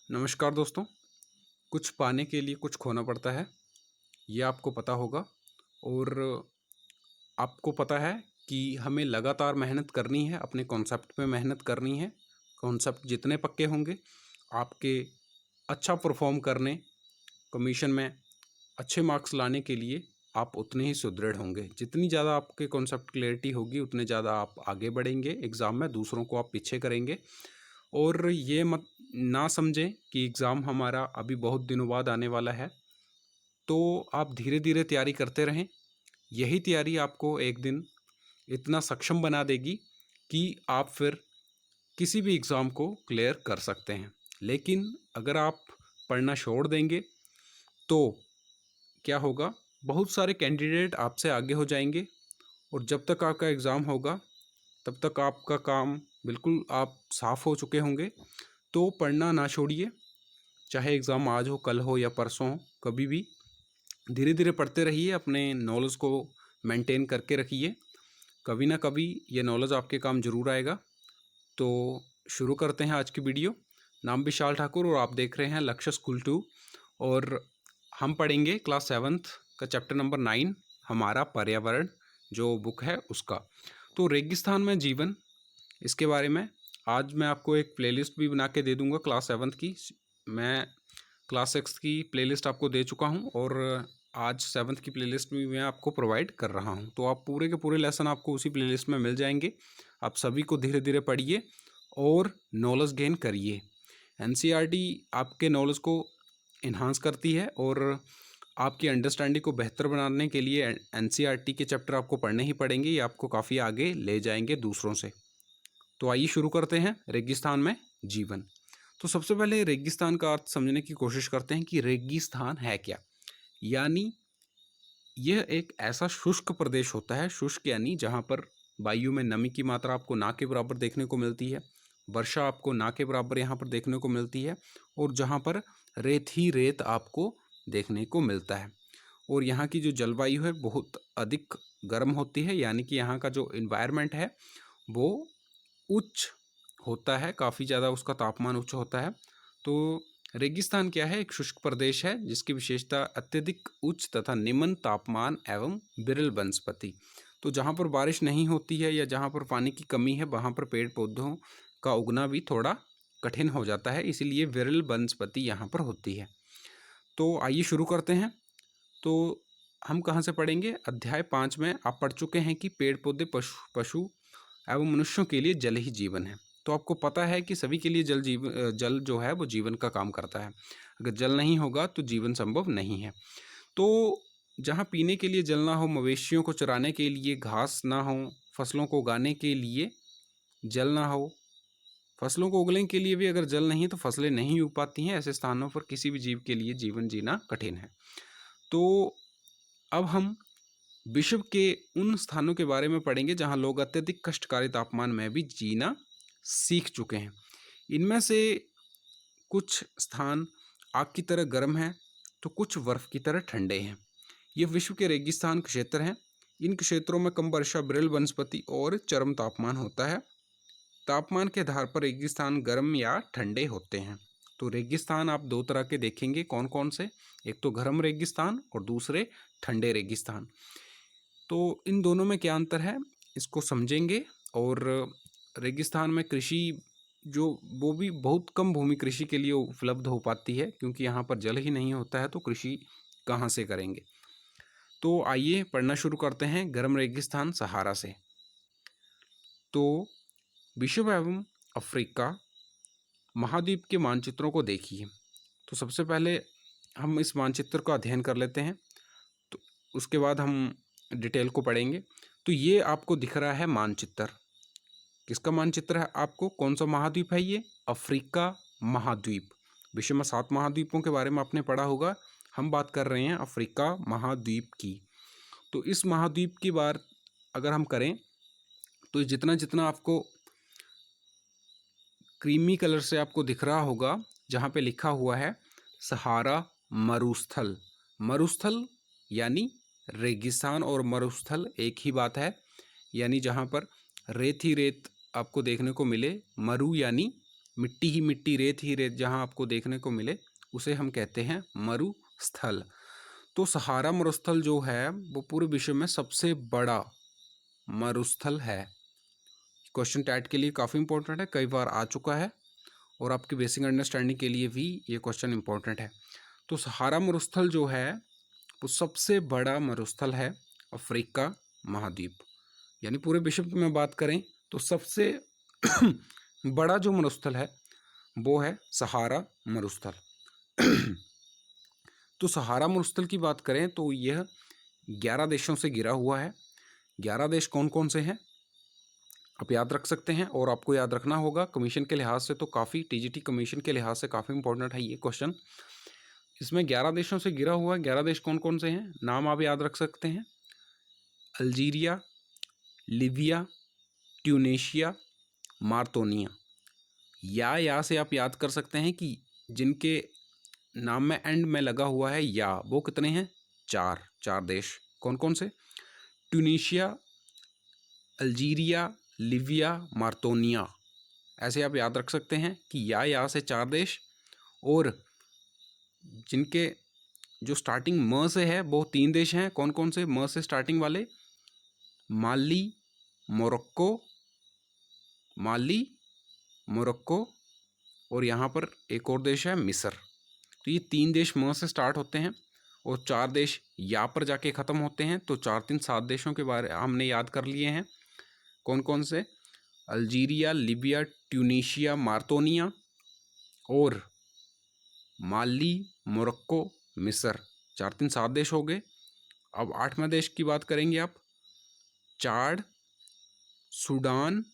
नमस्कार दोस्तों। कुछ पाने के लिए कुछ खोना पड़ता है, ये आपको पता होगा। और आपको पता है कि हमें लगातार मेहनत करनी है, अपने कॉन्सेप्ट पे मेहनत करनी है। कॉन्सेप्ट जितने पक्के होंगे, आपके अच्छा परफॉर्म करने, कमीशन में अच्छे मार्क्स लाने के लिए आप उतने ही सुदृढ़ होंगे। जितनी ज़्यादा आपके कॉन्सेप्ट क्लैरिटी होगी, उतने ज़्यादा आप आगे बढ़ेंगे एग्ज़ाम में, दूसरों को आप पीछे करेंगे। और ये मत ना समझें कि एग्ज़ाम हमारा अभी बहुत दिनों बाद आने वाला है, तो आप धीरे धीरे तैयारी करते रहें। यही तैयारी आपको एक दिन इतना सक्षम बना देगी कि आप फिर किसी भी एग्ज़ाम को क्लियर कर सकते हैं। लेकिन अगर आप पढ़ना छोड़ देंगे तो क्या होगा, बहुत सारे कैंडिडेट आपसे आगे हो जाएंगे और जब तक आपका एग्ज़ाम होगा तब तक आपका काम बिल्कुल आप साफ़ हो चुके होंगे। तो पढ़ना ना छोड़िए, चाहे एग्ज़ाम आज हो, कल हो या परसों हो, कभी भी धीरे धीरे पढ़ते रहिए, अपने नॉलेज को मेंटेन करके रखिए। कभी ना कभी ये नॉलेज आपके काम ज़रूर आएगा। तो शुरू करते हैं आज की वीडियो। नाम विशाल ठाकुर और आप देख रहे हैं लक्ष्य स्कूल 2। और हम पढ़ेंगे क्लास 7th का चैप्टर नंबर 9, हमारा पर्यावरण, जो बुक है उसका। तो रेगिस्तान में जीवन, इसके बारे में आज मैं आपको एक प्लेलिस्ट भी बना के दे दूंगा क्लास 7th की। मैं क्लास 6 की प्लेलिस्ट आपको दे चुका हूं और आज 7th की प्लेलिस्ट भी मैं आपको प्रोवाइड कर रहा हूं। तो आप पूरे के पूरे लेसन आपको उसी प्लेलिस्ट में मिल जाएंगे। आप सभी को धीरे धीरे पढ़िए और नॉलेज गेन करिए। एनसीईआरटी आपके नॉलेज को इन्हांस करती है और आपकी अंडरस्टैंडिंग को बेहतर बनाने के लिए एनसीईआरटी के चैप्टर आपको पढ़ने ही पड़ेंगे। ये आपको काफ़ी आगे ले जाएंगे दूसरों से। तो आइए शुरू करते हैं रेगिस्तान में जीवन। तो सबसे पहले रेगिस्तान का अर्थ समझने की कोशिश करते हैं कि रेगिस्तान है क्या। यानी यह एक ऐसा शुष्क प्रदेश होता है। शुष्क यानी जहाँ पर वायु में नमी की मात्रा आपको ना के बराबर देखने को मिलती है, वर्षा आपको ना के बराबर यहाँ पर देखने को मिलती है, और जहाँ पर रेत ही रेत आपको देखने को मिलता है। और यहाँ की जो जलवायु है बहुत अधिक गर्म होती है, यानी कि यहाँ का जो इन्वायरमेंट है वो उच्च होता है, काफ़ी ज़्यादा उसका तापमान उच्च होता है। तो रेगिस्तान क्या है? एक शुष्क प्रदेश है जिसकी विशेषता अत्यधिक उच्च तथा निम्न तापमान एवं विरल वनस्पति। तो जहाँ पर बारिश नहीं होती है या जहाँ पर पानी की कमी है, वहाँ पर पेड़ पौधों का उगना भी थोड़ा कठिन हो जाता है, इसीलिए विरल वनस्पति यहाँ पर होती है। तो आइए शुरू करते हैं। तो हम कहाँ से पढ़ेंगे? अध्याय 5 में आप पढ़ चुके हैं कि पेड़ पौधे, पशु एवं मनुष्यों के लिए जल ही जीवन है। तो आपको पता है कि सभी के लिए जल जो है वो जीवन का काम करता है। अगर जल नहीं होगा तो जीवन संभव नहीं है। तो जहाँ पीने के लिए जल ना हो, मवेशियों को चराने के लिए घास ना हो, फसलों को उगाने के लिए जल ना हो, फसलों को उगने के लिए भी अगर जल नहीं तो फसलें नहीं उग पाती हैं, ऐसे स्थानों पर किसी भी जीव के लिए जीवन जीना कठिन है। तो अब हम विश्व के उन स्थानों के बारे में पढ़ेंगे जहां लोग अत्यधिक कष्टकारी तापमान में भी जीना सीख चुके हैं। इनमें से कुछ स्थान आग की तरह गर्म हैं तो कुछ बर्फ की तरह ठंडे हैं। ये विश्व के रेगिस्तान क्षेत्र हैं। इन क्षेत्रों में कम वर्षा, विरल वनस्पति और चरम तापमान होता है। तापमान के आधार पर रेगिस्तान गर्म या ठंडे होते हैं। तो रेगिस्तान आप दो तरह के देखेंगे, कौन कौन से? एक तो गर्म रेगिस्तान और दूसरे ठंडे रेगिस्तान। तो इन दोनों में क्या अंतर है, इसको समझेंगे। और रेगिस्तान में कृषि जो वो भी बहुत कम भूमि कृषि के लिए उपलब्ध हो पाती है, क्योंकि यहाँ पर जल ही नहीं होता है, तो कृषि कहाँ से करेंगे। तो आइए पढ़ना शुरू करते हैं गर्म रेगिस्तान सहारा से। तो विश्व एवं अफ्रीका महाद्वीप के मानचित्रों को देखिए। तो सबसे पहले हम इस मानचित्र का अध्ययन कर लेते हैं, तो उसके बाद हम डिटेल को पढ़ेंगे। तो ये आपको दिख रहा है मानचित्र, किसका मानचित्र है? आपको कौन सा महाद्वीप है ये? अफ्रीका महाद्वीप। विश्व में 7 महाद्वीपों के बारे में आपने पढ़ा होगा, हम बात कर रहे हैं अफ्रीका महाद्वीप की। तो इस महाद्वीप की बात अगर हम करें तो जितना जितना आपको क्रीमी कलर से आपको दिख रहा होगा, जहाँ पे लिखा हुआ है सहारा मरुस्थल। मरुस्थल यानी रेगिस्तान और मरुस्थल एक ही बात है, यानी जहाँ पर रेत ही रेत आपको देखने को मिले। मरु यानी मिट्टी ही मिट्टी, रेत ही रेत जहाँ आपको देखने को मिले उसे हम कहते हैं मरुस्थल। तो सहारा मरुस्थल जो है वो पूरे विश्व में सबसे बड़ा मरुस्थल है। क्वेश्चन टैट के लिए काफ़ी इंपॉर्टेंट है, कई बार आ चुका है और आपकी बेसिक अंडरस्टैंडिंग के लिए भी ये क्वेश्चन इंपॉर्टेंट है। तो सहारा मरुस्थल जो है वो सबसे बड़ा मरुस्थल है अफ्रीका महाद्वीप, यानी पूरे विश्व में बात करें तो सबसे बड़ा जो मरुस्थल है वो है सहारा मरुस्थल। तो सहारा मरुस्थल की बात करें तो यह 11 देशों से घिरा हुआ है। 11 देश कौन कौन से हैं आप याद रख सकते हैं, और आपको याद रखना होगा कमीशन के लिहाज से तो काफ़ी, टीजीटी कमीशन के लिहाज से काफ़ी इंपॉर्टेंट है ये क्वेश्चन। इसमें 11 देशों से घिरा हुआ है। 11 देश कौन कौन से हैं, नाम आप याद रख सकते हैं। Algeria, Libya, Tunisia, Mauritania. या से आप याद कर सकते हैं कि जिनके नाम में एंड में लगा हुआ है या, वो कितने हैं, चार देश। कौन कौन से, ट्यूनीशिया, अल्जीरिया, लीबिया, मार्तोनिया। ऐसे आप याद रख सकते हैं कि या से 4 देश, और जिनके जो स्टार्टिंग म से है वो 3 देश हैं। कौन कौन से म से स्टार्टिंग वाले, माली, मोरक्को, और यहाँ पर एक और देश है मिस्र। तो ये 3 देश म से स्टार्ट होते हैं और 4 देश या पर जाके ख़त्म होते हैं। तो 4 3 7 देशों के बारे हमने याद कर लिए हैं। कौन कौन से, अल्जीरिया, लीबिया, ट्यूनीशिया, मार्तोनिया, और माली, मोरक्को, मिस्र। 4 3 7 देश हो गए। अब 8वें देश की बात करेंगे आप, चाड, सूडान,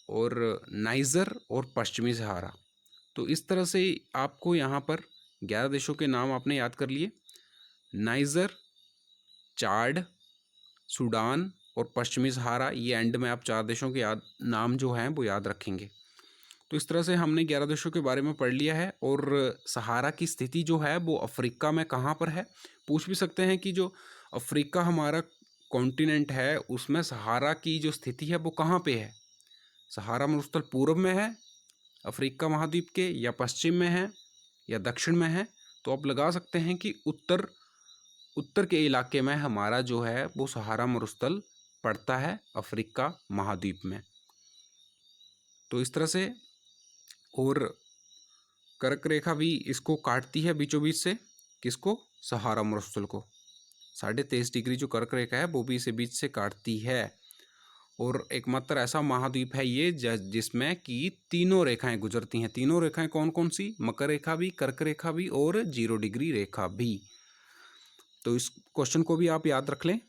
और नाइजर, और पश्चिमी सहारा। तो इस तरह से आपको यहाँ पर 11 देशों के नाम आपने याद कर लिए। नाइजर, चाड, सूडान और पश्चिमी सहारा, ये एंड में आप 4 देशों के नाम जो हैं वो याद रखेंगे। तो इस तरह से हमने 11 देशों के बारे में पढ़ लिया है। और सहारा की स्थिति जो है वो अफ्रीका में कहाँ पर है, पूछ भी सकते हैं कि जो अफ्रीका हमारा कॉन्टिनेंट है उसमें सहारा की जो स्थिति है वो कहाँ पे है। सहारा मरुस्थल पूर्व में है अफ्रीका महाद्वीप के, या पश्चिम में है, या दक्षिण में है। तो आप लगा सकते हैं कि उत्तर के इलाके में हमारा जो है वो सहारा मरुस्थल पड़ता है अफ्रीका महाद्वीप में। तो इस तरह से, और कर्क रेखा भी इसको काटती है बीचों बीच से, किसको, सहारा मरुस्थल को। 23.5 डिग्री जो कर्क रेखा है वो भी इसे बीच से काटती है। और एकमात्र ऐसा महाद्वीप है ये जिसमें कि तीनों रेखाएं गुजरती हैं। तीनों रेखाएं कौन कौन सी, मकर रेखा भी, कर्क रेखा भी, और 0 डिग्री रेखा भी। तो इस क्वेश्चन को भी आप याद रख लें,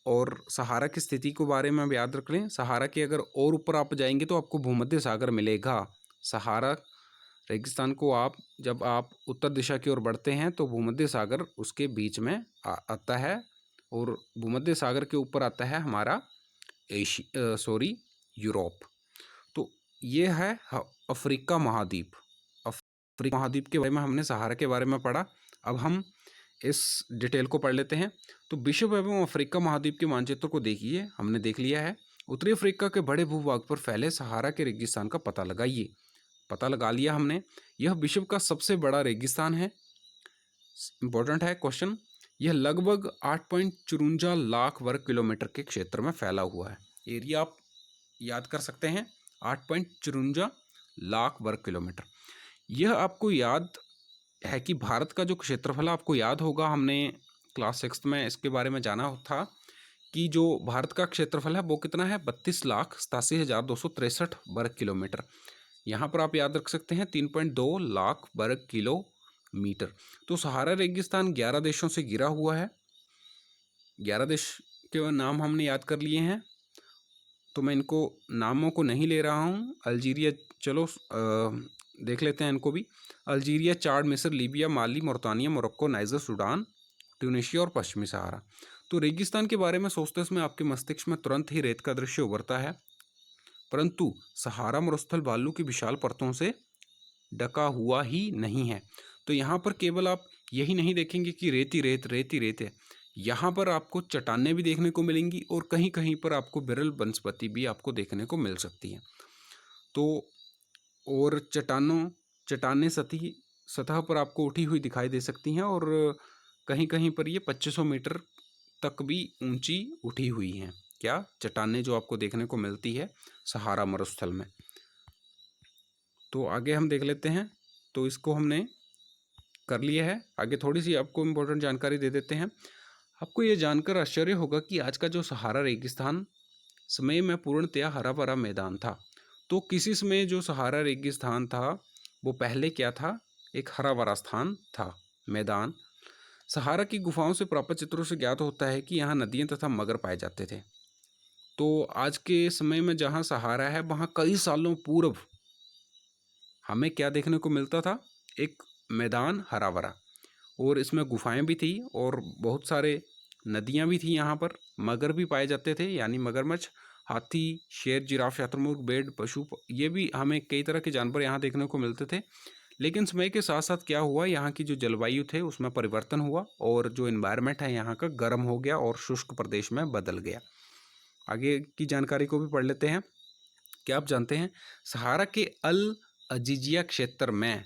और सहारा की स्थिति के बारे में आप याद रख लें। सहारा के अगर और ऊपर आप जाएंगे तो आपको भूमध्य सागर मिलेगा। सहारा रेगिस्तान को जब आप उत्तर दिशा की ओर बढ़ते हैं तो भूमध्य सागर उसके बीच में आता है, और भूमध्य सागर के ऊपर आता है हमारा यूरोप। तो ये है अफ्रीका महाद्वीप। अफ्रीका महाद्वीप के बारे में हमने सहारा के बारे में पढ़ा। अब हम इस डिटेल को पढ़ लेते हैं। तो विश्व एवं अफ्रीका महाद्वीप के मानचित्र को देखिए, हमने देख लिया है। उत्तरी अफ्रीका के बड़े भूभाग पर फैले सहारा के रेगिस्तान का पता लगाइए। पता लगा लिया हमने। यह विश्व का सबसे बड़ा रेगिस्तान है। इंपॉर्टेंट है क्वेश्चन। यह लगभग 8.54 लाख वर्ग किलोमीटर के क्षेत्र में फैला हुआ है। एरिया आप याद कर सकते हैं, 8.54 लाख वर्ग किलोमीटर। यह आपको याद है कि भारत का जो क्षेत्रफल आपको याद होगा, हमने क्लास 6 में इसके बारे में जाना था कि जो भारत का क्षेत्रफल है वो कितना है, 32,87,263 वर्ग किलोमीटर। यहाँ पर आप याद रख सकते हैं 3.2 लाख वर्ग किलोमीटर। तो सहारा रेगिस्तान 11 देशों से घिरा हुआ है। 11 देश के नाम हमने याद कर लिए हैं, तो मैं इनको नामों को नहीं ले रहा हूँ। अल्जीरिया, चलो देख लेते हैं इनको भी। अल्जीरिया, चाड, मिस्र, लीबिया, माली, मोरतानिया, मोरक्को, नाइजर, सूडान, ट्यूनीशिया और पश्चिमी सहारा। तो रेगिस्तान के बारे में सोचते समय आपके मस्तिष्क में तुरंत ही रेत का दृश्य उभरता है, परंतु सहारा मरुस्थल बालू की विशाल परतों से ढका हुआ ही नहीं है। तो यहाँ पर केवल आप यही नहीं देखेंगे कि रेत ही रेत है। यहाँ पर आपको चट्टानें भी देखने को मिलेंगी, और कहीं कहीं पर आपको विरल वनस्पति भी आपको देखने को मिल सकती है। तो और चट्टानें सतह पर आपको उठी हुई दिखाई दे सकती हैं, और कहीं कहीं पर ये 2500 मीटर तक भी ऊंची उठी हुई हैं। क्या? चट्टानें जो आपको देखने को मिलती है सहारा मरुस्थल में। तो आगे हम देख लेते हैं। तो इसको हमने कर लिया है। आगे थोड़ी सी आपको इम्पोर्टेंट जानकारी दे देते हैं। आपको ये जानकर आश्चर्य होगा कि आज का जो सहारा रेगिस्तान समय में पूर्णतया हरा भरा मैदान था। तो किसी समय जो सहारा रेगिस्तान था वो पहले क्या था? एक हरा भरा स्थान था, मैदान। सहारा की गुफाओं से प्राप्त चित्रों से ज्ञात होता है कि यहाँ नदियाँ तथा मगर पाए जाते थे। तो आज के समय में जहाँ सहारा है वहाँ कई सालों पूर्व हमें क्या देखने को मिलता था? एक मैदान हरा भरा, और इसमें गुफाएं भी थी और बहुत सारे नदियां भी थी। यहाँ पर मगर भी पाए जाते थे, यानी मगरमच्छ, हाथी, शेर, जिराफ, शुतुरमुर्ग, भेड़, पशु, ये भी हमें कई तरह के जानवर यहाँ देखने को मिलते थे। लेकिन समय के साथ साथ क्या हुआ, यहाँ की जो जलवायु थे उसमें परिवर्तन हुआ, और जो इन्वायरमेंट है यहाँ का गर्म हो गया और शुष्क प्रदेश में बदल गया। आगे की जानकारी को भी पढ़ लेते हैं। क्या आप जानते हैं सहारा के अल अजीजिया क्षेत्र में,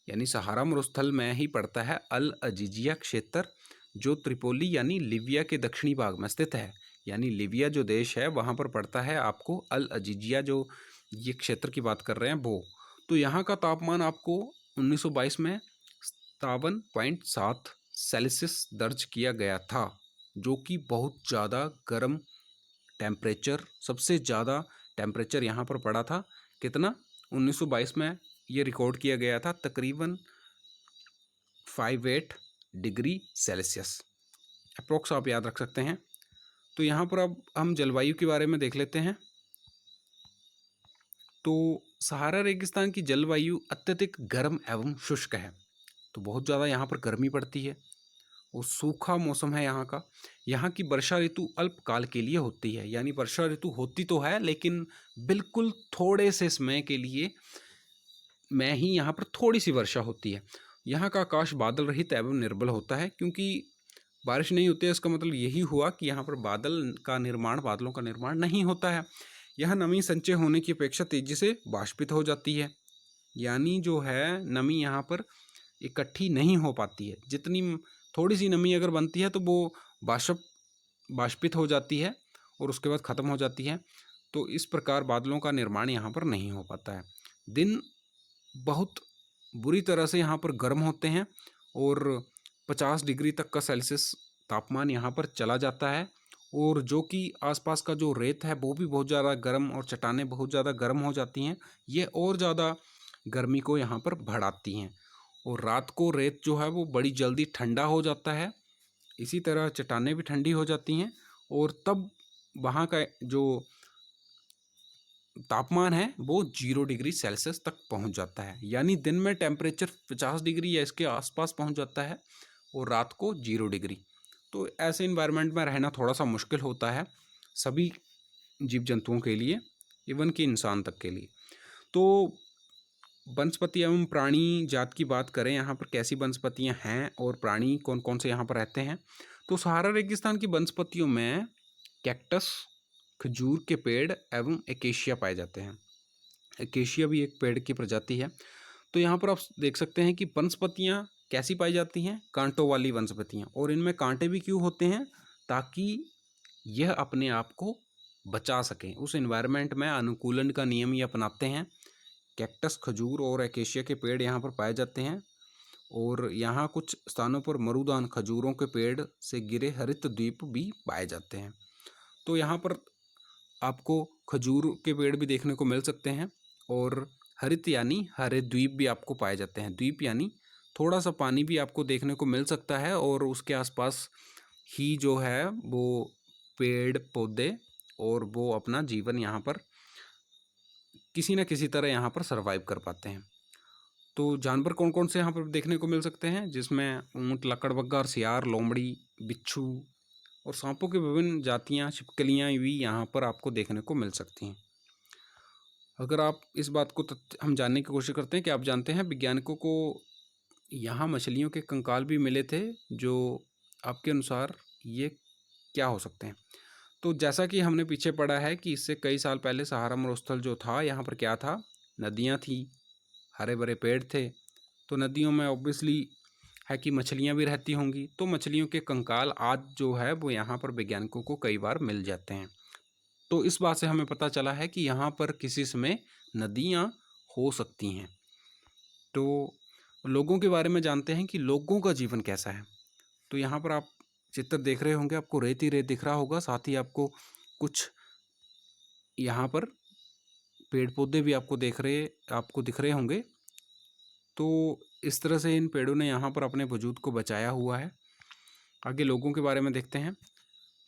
यानी सहारा मरुस्थल में ही पड़ता है अल अजीजिया क्षेत्र, जो त्रिपोली यानी लीबिया के दक्षिणी भाग में स्थित है। यानी लीबिया जो देश है वहाँ पर पड़ता है आपको अल अजीजिया, जो ये क्षेत्र की बात कर रहे हैं वो। तो यहाँ का तापमान आपको 1922 में 57.7 सेल्सियस दर्ज किया गया था, जो कि बहुत ज़्यादा गर्म टेम्परेचर, सबसे ज़्यादा टेम्परेचर यहाँ पर पड़ा था। कितना? 1922 में ये रिकॉर्ड किया गया था, तकरीबन 58 डिग्री सेल्सियस अप्रोक्स, आप याद रख सकते हैं। तो यहाँ पर अब हम जलवायु के बारे में देख लेते हैं। तो सहारा रेगिस्तान की जलवायु अत्यधिक गर्म एवं शुष्क है। तो बहुत ज़्यादा यहाँ पर गर्मी पड़ती है और सूखा मौसम है यहाँ का। यहाँ की वर्षा ऋतु अल्पकाल के लिए होती है, यानी वर्षा ऋतु होती तो है लेकिन बिल्कुल थोड़े से समय के लिए में ही यहाँ पर थोड़ी सी वर्षा होती है। यहाँ का आकाश बादल रहित एवं निर्मल होता है, क्योंकि बारिश नहीं होती है। इसका मतलब यही हुआ कि यहाँ पर बादलों का निर्माण नहीं होता है। यह नमी संचय होने की अपेक्षा तेजी से बाष्पित हो जाती है, यानी जो है नमी यहाँ पर इकट्ठी नहीं हो पाती है। जितनी थोड़ी सी नमी अगर बनती है तो वो बाष्पित हो जाती है और उसके बाद ख़त्म हो जाती है। तो इस प्रकार बादलों का निर्माण यहाँ पर नहीं हो पाता है। दिन बहुत बुरी तरह से यहाँ पर गर्म होते हैं और 50 डिग्री तक का सेल्सियस तापमान यहाँ पर चला जाता है, और जो कि आसपास का जो रेत है वो भी बहुत ज़्यादा गर्म और चट्टानें बहुत ज़्यादा गर्म हो जाती हैं। ये और ज़्यादा गर्मी को यहाँ पर बढ़ाती हैं, और रात को रेत जो है वो बड़ी जल्दी ठंडा हो जाता है। इसी तरह चट्टानें भी ठंडी हो जाती हैं, और तब वहाँ का जो तापमान है वो 0 डिग्री सेल्सियस तक पहुंच जाता है। यानी दिन में टेम्परेचर 50 डिग्री या इसके आसपास पहुंच जाता है और रात को 0 डिग्री। तो ऐसे इन्वायरमेंट में रहना थोड़ा सा मुश्किल होता है सभी जीव जंतुओं के लिए, इवन कि इंसान तक के लिए। तो वनस्पति एवं प्राणी जात की बात करें, यहाँ पर कैसी वनस्पतियाँ हैं और प्राणी कौन कौन से यहाँ पर रहते हैं। तो सहारा रेगिस्तान की वनस्पतियों में कैक्टस, खजूर के पेड़ एवं एकेशिया पाए जाते हैं। एकेशिया भी एक पेड़ की प्रजाति है। तो यहाँ पर आप देख सकते हैं कि वनस्पतियाँ कैसी पाई जाती हैं? कांटों वाली वनस्पतियाँ। और इनमें कांटे भी क्यों होते हैं? ताकि यह अपने आप को बचा सकें, उस एनवायरनमेंट में अनुकूलन का नियम ये अपनाते हैं। कैक्टस, खजूर और एकेशिया के पेड़ यहाँ पर पाए जाते हैं, और यहाँ कुछ स्थानों पर मरुदान खजूरों के पेड़ से गिरे हरित द्वीप भी पाए जाते हैं। तो यहाँ पर आपको खजूर के पेड़ भी देखने को मिल सकते हैं, और हरित यानी हरे द्वीप भी आपको पाए जाते हैं। द्वीप यानी थोड़ा सा पानी भी आपको देखने को मिल सकता है, और उसके आसपास ही जो है वो पेड़ पौधे, और वो अपना जीवन यहाँ पर किसी न किसी तरह यहाँ पर सर्वाइव कर पाते हैं। तो जानवर कौन कौन से यहाँ पर देखने को मिल सकते हैं? जिसमें ऊँट, लकड़बग्गा, सियार, लोमड़ी, बिच्छू और सांपों की विभिन्न जातियाँ, छिपकलियाँ भी यहाँ पर आपको देखने को मिल सकती हैं। अगर आप इस बात को हम जानने की कोशिश करते हैं कि आप जानते हैं वैज्ञानिकों को यहाँ मछलियों के कंकाल भी मिले थे, जो आपके अनुसार ये क्या हो सकते हैं? तो जैसा कि हमने पीछे पढ़ा है कि इससे कई साल पहले सहारा मरुस्थल जो था, यहाँ पर क्या था? नदियाँ थी, हरे भरे पेड़ थे, तो नदियों में ऑब्वियसली है कि मछलियाँ भी रहती होंगी। तो मछलियों के कंकाल आज जो है वो यहाँ पर वैज्ञानिकों को कई बार मिल जाते हैं। तो इस बात से हमें पता चला है कि यहाँ पर किसी समय नदियाँ हो सकती हैं। तो लोगों के बारे में जानते हैं कि लोगों का जीवन कैसा है। तो यहाँ पर आप चित्र देख रहे होंगे, आपको रेत ही रेत दिख रहा होगा, साथ ही आपको कुछ यहाँ पर पेड़ पौधे भी आपको दिख रहे होंगे। तो इस तरह से इन पेड़ों ने यहाँ पर अपने वजूद को बचाया हुआ है। आगे लोगों के बारे में देखते हैं।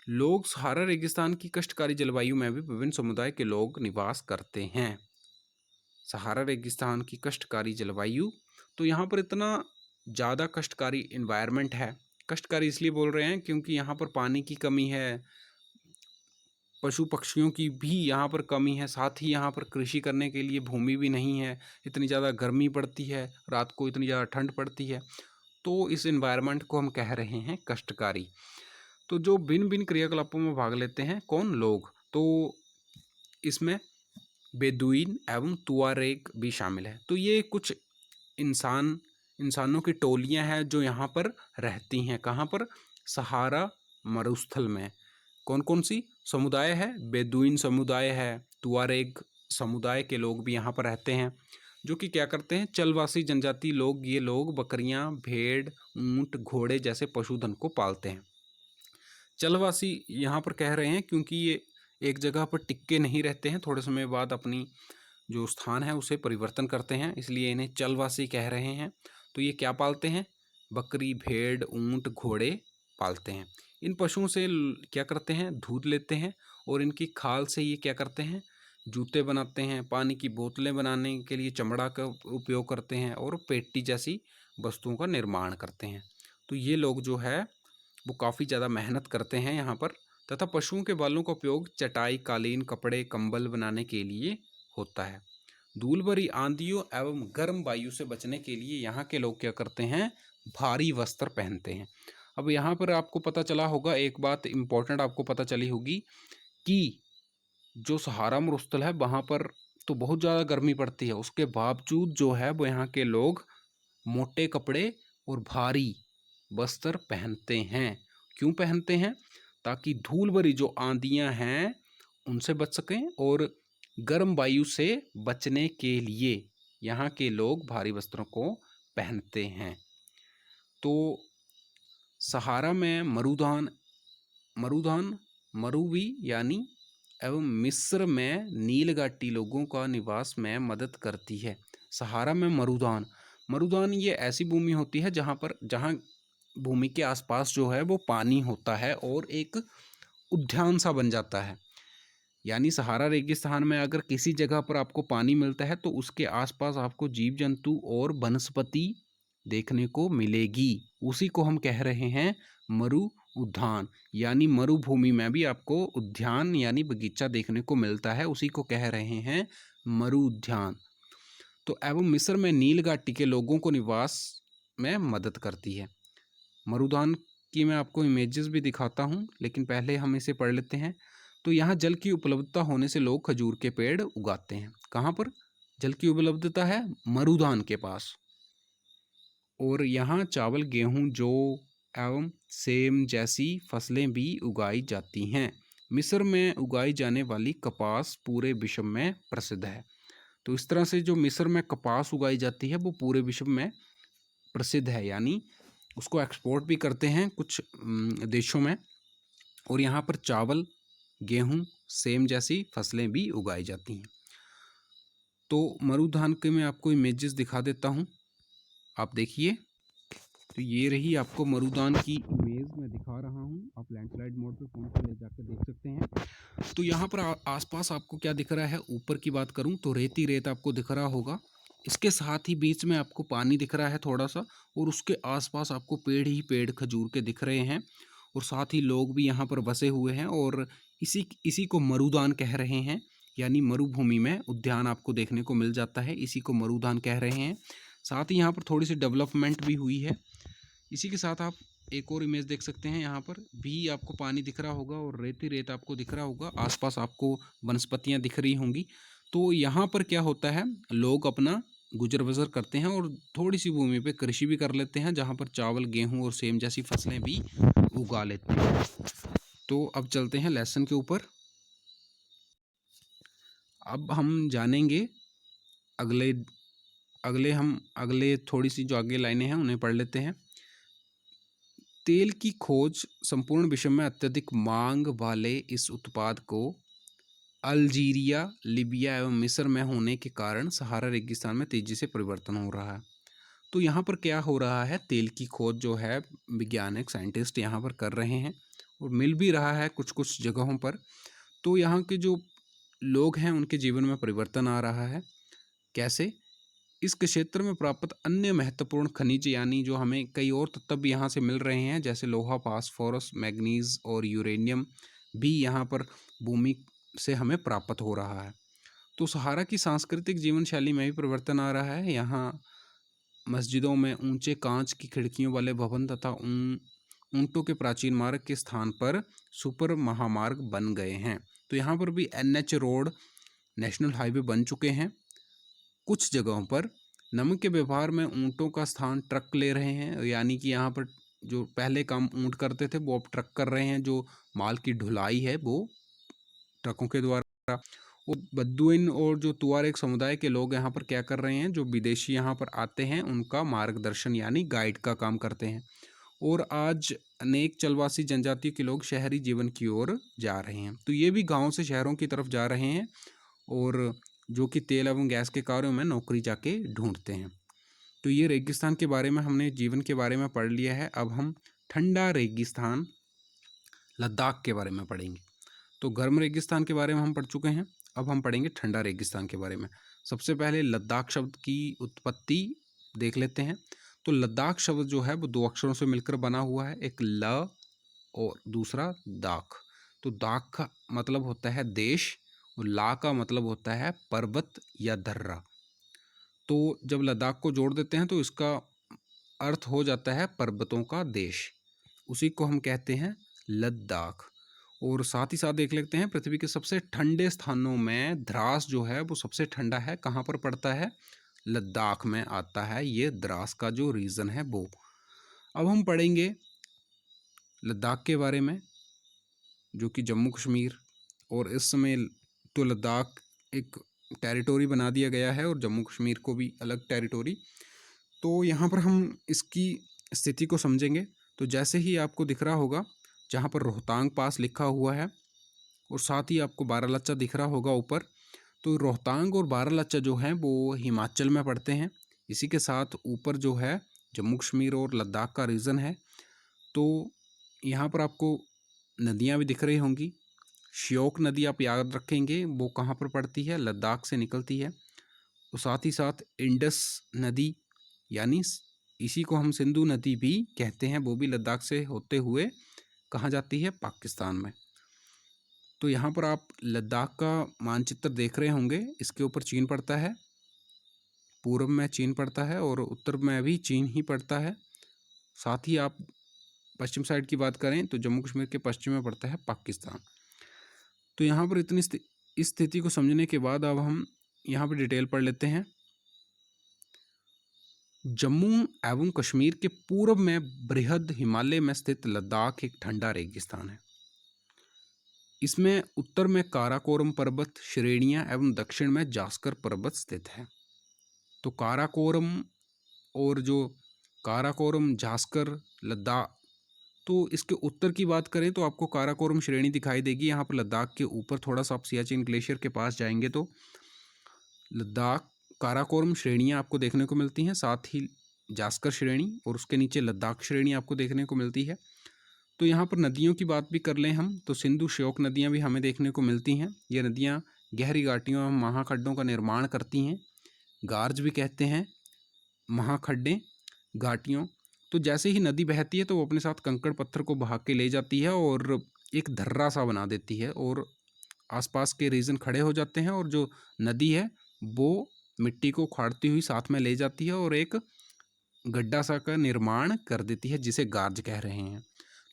लोग सहारा रेगिस्तान की कष्टकारी जलवायु में भी विभिन्न समुदाय के लोग निवास करते हैं। सहारा रेगिस्तान की कष्टकारी जलवायु, तो यहाँ पर इतना ज़्यादा कष्टकारी इन्वायरमेंट है। कष्टकारी इसलिए बोल रहे हैं क्योंकि यहाँ पर पानी की कमी है, पशु पक्षियों की भी यहाँ पर कमी है, साथ ही यहाँ पर कृषि करने के लिए भूमि भी नहीं है, इतनी ज़्यादा गर्मी पड़ती है, रात को इतनी ज़्यादा ठंड पड़ती है। तो इस इन्वायरमेंट को हम कह रहे हैं कष्टकारी। तो जो भिन्न भिन्न क्रियाकलापों में भाग लेते हैं कौन, लोग, तो इसमें बेदुइन एवं तुआरेग भी शामिल है। तो ये कुछ इंसानों की टोलियां हैं जो यहाँ पर रहती हैं। कहाँ पर, सहारा मरुस्थल में। कौन कौन सी समुदाय है, बेदुइन समुदाय है, तुआरेग समुदाय के लोग भी यहाँ पर रहते हैं, जो कि क्या करते हैं, चलवासी जनजाति लोग, ये लोग बकरियां, भेड़, ऊंट, घोड़े जैसे पशुधन को पालते हैं। चलवासी यहाँ पर कह रहे हैं क्योंकि ये एक जगह पर टिक्के नहीं रहते हैं, थोड़े समय बाद अपनी जो स्थान है उसे परिवर्तन करते हैं, इसलिए इन्हें चलवासी कह रहे हैं। तो ये क्या पालते हैं, बकरी, भेड़, ऊंट, घोड़े पालते हैं। इन पशुओं से क्या करते हैं, दूध लेते हैं, और इनकी खाल से ये क्या करते हैं, जूते बनाते हैं, पानी की बोतलें बनाने के लिए चमड़ा का उपयोग करते हैं, और पेटी जैसी वस्तुओं का निर्माण करते हैं। तो ये लोग जो है वो काफ़ी ज़्यादा मेहनत करते हैं यहाँ पर, तथा पशुओं के बालों का उपयोग चटाई, कालीन, कपड़े, कंबल बनाने के लिए होता है। धूल भरी आंधियों एवं गर्म वायु से बचने के लिए यहाँ के लोग क्या करते हैं, भारी वस्त्र पहनते हैं। अब यहाँ पर आपको पता चला होगा, एक बात इम्पोर्टेंट आपको पता चली होगी कि जो सहारा मरुस्थल है वहाँ पर तो बहुत ज़्यादा गर्मी पड़ती है, उसके बावजूद जो है वो यहाँ के लोग मोटे कपड़े और भारी वस्त्र पहनते हैं। क्यों पहनते हैं, ताकि धूल भरी जो आंधियाँ हैं उनसे बच सकें, और गर्म वायु से बचने के लिए यहाँ के लोग भारी वस्त्रों को पहनते हैं। तो सहारा में मरुवी यानी एवं मिस्र में नीलगाटी लोगों का निवास में मदद करती है। सहारा में मरुदान ये ऐसी भूमि होती है जहाँ भूमि के आसपास जो है वो पानी होता है और एक उद्यान सा बन जाता है। यानी सहारा रेगिस्तान में अगर किसी जगह पर आपको पानी मिलता है तो उसके आसपास आपको जीव जंतु और वनस्पति देखने को मिलेगी। उसी को हम कह रहे हैं मरु उद्यान, यानी मरुभूमि में भी आपको उद्यान यानी बगीचा देखने को मिलता है, उसी को कह रहे हैं मरु उद्यान। तो एवं मिस्र में नील घाटी के लोगों को निवास में मदद करती है। मरुदान की मैं आपको इमेजेस भी दिखाता हूँ, लेकिन पहले हम इसे पढ़ लेते हैं। तो यहाँ जल की उपलब्धता होने से लोग खजूर के पेड़ उगाते हैं। कहाँ पर जल की उपलब्धता है, मरुदान के पास। और यहाँ चावल, गेहूँ, जौ एवं सेम जैसी फसलें भी उगाई जाती हैं। मिस्र में उगाई जाने वाली कपास पूरे विश्व में प्रसिद्ध है। तो इस तरह से जो मिस्र में कपास उगाई जाती है वो पूरे विश्व में प्रसिद्ध है, यानी उसको एक्सपोर्ट भी करते हैं कुछ देशों में। और यहाँ पर चावल, गेहूँ, सेम जैसी फसलें भी उगाई जाती हैं। तो मरुधान के मैं आपको इमेजेस दिखा देता हूँ, आप देखिए। तो ये रही आपको मरुदान की इमेज मैं दिखा रहा हूँ, आप लैंडस्लाइड मोड पे फ़ोन पर ले जाकर देख सकते हैं। तो यहाँ पर आसपास आपको क्या दिख रहा है, ऊपर की बात करूँ तो रेत ही रेत आपको दिख रहा होगा। इसके साथ ही बीच में आपको पानी दिख रहा है थोड़ा सा, और उसके आसपास आपको पेड़ ही पेड़ खजूर के दिख रहे हैं, और साथ ही लोग भी यहाँ पर बसे हुए हैं, और इसी को मरुदान कह रहे हैं। यानी मरुभूमि में उद्यान आपको देखने को मिल जाता है, इसी को मरुदान कह रहे हैं। साथ ही यहाँ पर थोड़ी सी डेवलपमेंट भी हुई है। इसी के साथ आप एक और इमेज देख सकते हैं, यहाँ पर भी आपको पानी दिख रहा होगा और रेत ही रेत आपको दिख रहा होगा, आसपास आपको वनस्पतियाँ दिख रही होंगी। तो यहाँ पर क्या होता है, लोग अपना गुजर बसर करते हैं और थोड़ी सी भूमि पे कृषि भी कर लेते हैं, जहाँ पर चावल, गेहूँ और सेम जैसी फसलें भी उगा लेते हैं। तो अब चलते हैं लेसन के ऊपर। अब हम जानेंगे अगले अगले हम अगले थोड़ी सी जो आगे लाइनें हैं उन्हें पढ़ लेते हैं। तेल की खोज संपूर्ण विश्व में अत्यधिक मांग वाले इस उत्पाद को अल्जीरिया, लीबिया एवं मिस्र में होने के कारण सहारा रेगिस्तान में तेजी से परिवर्तन हो रहा है। तो यहाँ पर क्या हो रहा है, तेल की खोज जो है वैज्ञानिक साइंटिस्ट यहाँ पर कर रहे हैं और मिल भी रहा है कुछ कुछ जगहों पर। तो यहाँ के जो लोग हैं उनके जीवन में परिवर्तन आ रहा है। कैसे? इस क्षेत्र में प्राप्त अन्य महत्वपूर्ण खनिज यानी जो हमें कई और तत्व भी यहाँ से मिल रहे हैं, जैसे लोहा, फास्फोरस, मैग्नीज और यूरेनियम भी यहाँ पर भूमि से हमें प्राप्त हो रहा है। तो सहारा की सांस्कृतिक जीवन शैली में भी परिवर्तन आ रहा है। यहाँ मस्जिदों में ऊंचे कांच की खिड़कियों वाले भवन तथा ऊंटों के प्राचीन मार्ग के स्थान पर सुपर महामार्ग बन गए हैं। तो यहाँ पर भी NH रोड, नेशनल हाईवे बन चुके हैं। कुछ जगहों पर नमक के व्यवहार में ऊंटों का स्थान ट्रक ले रहे हैं, यानी कि यहाँ पर जो पहले काम ऊंट करते थे वो अब ट्रक कर रहे हैं। जो माल की ढुलाई है वो ट्रकों के द्वारा। और बद्दुइन और जो तुआरेग समुदाय के लोग यहाँ पर क्या कर रहे हैं, जो विदेशी यहाँ पर आते हैं उनका मार्गदर्शन यानी गाइड का काम करते हैं। और आज अनेक चलवासी जनजाति के लोग शहरी जीवन की ओर जा रहे हैं। तो ये भी गाँव से शहरों की तरफ जा रहे हैं और जो कि तेल एवं गैस के कार्यों में नौकरी जाके ढूंढते हैं। तो ये रेगिस्तान के बारे में हमने जीवन के बारे में पढ़ लिया है। अब हम ठंडा रेगिस्तान लद्दाख के बारे में पढ़ेंगे। तो गर्म रेगिस्तान के बारे में हम पढ़ चुके हैं, अब हम पढ़ेंगे ठंडा रेगिस्तान के बारे में। सबसे पहले लद्दाख शब्द की उत्पत्ति देख लेते हैं। तो लद्दाख शब्द जो है वो दो अक्षरों से मिलकर बना हुआ है, एक ल और दूसरा दाख। तो दाख का मतलब होता है देश और ला का मतलब होता है पर्वत या दर्रा। तो जब लद्दाख को जोड़ देते हैं तो इसका अर्थ हो जाता है पर्वतों का देश, उसी को हम कहते हैं लद्दाख। और साथ ही साथ देख लेते हैं पृथ्वी के सबसे ठंडे स्थानों में द्रास जो है वो सबसे ठंडा है। कहाँ पर पड़ता है? लद्दाख में आता है ये द्रास का जो रीजन है वो। अब हम पढ़ेंगे लद्दाख के बारे में, जो कि जम्मू कश्मीर और इस समय तो लद्दाख एक टेरिटोरी बना दिया गया है और जम्मू कश्मीर को भी अलग टेरिटोरी। तो यहाँ पर हम इसकी स्थिति को समझेंगे। तो जैसे ही आपको दिख रहा होगा जहाँ पर रोहतांग पास लिखा हुआ है और साथ ही आपको बारालाचा दिख रहा होगा ऊपर, तो रोहतांग और बारालाचा जो हैं वो हिमाचल में पड़ते हैं। इसी के साथ ऊपर जो है जम्मू कश्मीर और लद्दाख का रीजन है। तो यहाँ पर आपको नदियाँ भी दिख रही होंगी। श्योक नदी आप याद रखेंगे वो कहाँ पर पड़ती है? लद्दाख से निकलती है। तो साथ ही साथ इंडस नदी यानी इसी को हम सिंधु नदी भी कहते हैं, वो भी लद्दाख से होते हुए कहाँ जाती है? पाकिस्तान में। तो यहाँ पर आप लद्दाख का मानचित्र देख रहे होंगे, इसके ऊपर चीन पड़ता है, पूर्व में चीन पड़ता है और उत्तर में भी चीन ही पड़ता है। साथ ही आप पश्चिम साइड की बात करें तो जम्मू कश्मीर के पश्चिम में पड़ता है पाकिस्तान। तो यहाँ पर इतनी इस स्थिति को समझने के बाद अब हम यहाँ पर डिटेल पढ़ लेते हैं। जम्मू एवं कश्मीर के पूर्व में बृहद हिमालय में स्थित लद्दाख एक ठंडा रेगिस्तान है। इसमें उत्तर में काराकोरम पर्वत श्रेणियां एवं दक्षिण में जास्कर पर्वत स्थित है। तो काराकोरम और जो काराकोरम, जास्कर, लद्दाख, तो इसके उत्तर की बात करें तो आपको काराकोरम श्रेणी दिखाई देगी। यहाँ पर लद्दाख के ऊपर थोड़ा सा आप सियाचिन ग्लेशियर के पास जाएंगे तो लद्दाख काराकोरम श्रेणियाँ आपको देखने को मिलती हैं, साथ ही जास्कर श्रेणी और उसके नीचे लद्दाख श्रेणी आपको देखने को मिलती है। तो यहाँ पर नदियों की बात भी कर लें हम तो सिंधु श्योक नदियाँ भी हमें देखने को मिलती हैं। ये नदियाँ गहरी घाटियों एवं महाखड्डों का निर्माण करती हैं। गार्ज भी कहते हैं महाखड्डें, घाटियों। तो जैसे ही नदी बहती है तो वो अपने साथ कंकड़ पत्थर को बहा के ले जाती है और एक धर्रा सा बना देती है और आसपास के रीजन खड़े हो जाते हैं और जो नदी है वो मिट्टी को उखाड़ती हुई साथ में ले जाती है और एक गड्ढा सा का निर्माण कर देती है, जिसे गार्ज कह रहे हैं।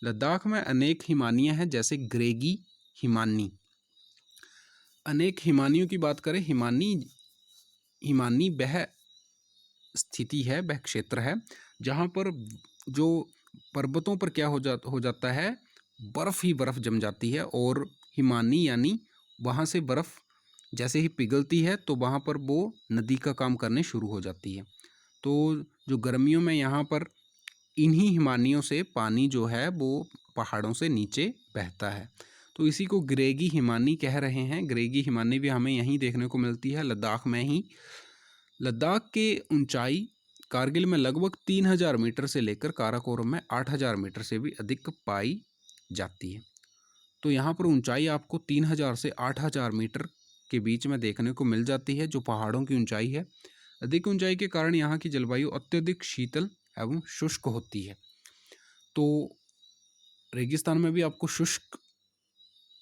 लद्दाख में अनेक हिमानियाँ हैं, जैसे ग्रेगी हिमानी। अनेक हिमानियों की बात करें, हिमानी वह स्थिति है, वह क्षेत्र है जहाँ पर जो पर्वतों पर क्या हो जाता है, बर्फ ही बर्फ जम जाती है। और हिमानी यानी वहाँ से बर्फ जैसे ही पिघलती है तो वहाँ पर वो नदी का काम करने शुरू हो जाती है। तो जो गर्मियों में यहाँ पर इन्हीं हिमानियों से पानी जो है वो पहाड़ों से नीचे बहता है। तो इसी को ग्रेगी हिमानी कह रहे हैं। ग्रेगी हिमानी भी हमें यहीं देखने को मिलती है, लद्दाख में ही। लद्दाख के ऊंचाई कारगिल में लगभग 3000 मीटर से लेकर काराकोरम में 8000 मीटर से भी अधिक पाई जाती है। तो यहाँ पर ऊंचाई आपको 3000 से 8000 मीटर के बीच में देखने को मिल जाती है, जो पहाड़ों की ऊंचाई है। अधिक ऊंचाई के कारण यहाँ की जलवायु अत्यधिक शीतल एवं शुष्क होती है। तो रेगिस्तान में भी आपको शुष्क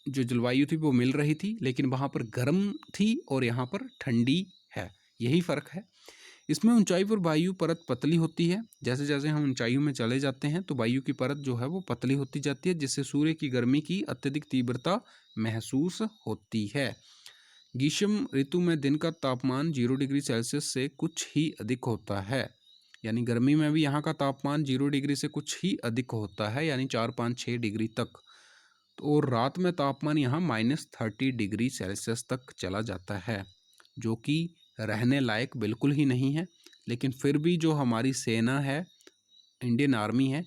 जो जलवायु थी वो मिल रही थी, लेकिन वहाँ पर गर्म थी और यहाँ पर ठंडी है, यही फ़र्क है। इसमें ऊंचाई पर वायु परत पतली होती है। जैसे जैसे हम ऊंचाइयों में चले जाते हैं तो वायु की परत जो है वो पतली होती जाती है, जिससे सूर्य की गर्मी की अत्यधिक तीव्रता महसूस होती है। ग्रीष्म ऋतु में दिन का तापमान 0 डिग्री सेल्सियस से कुछ ही अधिक होता है। यानी गर्मी में भी यहाँ का तापमान 0 डिग्री से कुछ ही अधिक होता है, यानी 4, 5, 6 डिग्री तक। तो और रात में तापमान यहाँ -30 डिग्री सेल्सियस तक चला जाता है, जो कि रहने लायक बिल्कुल ही नहीं है। लेकिन फिर भी जो हमारी सेना है, इंडियन आर्मी है,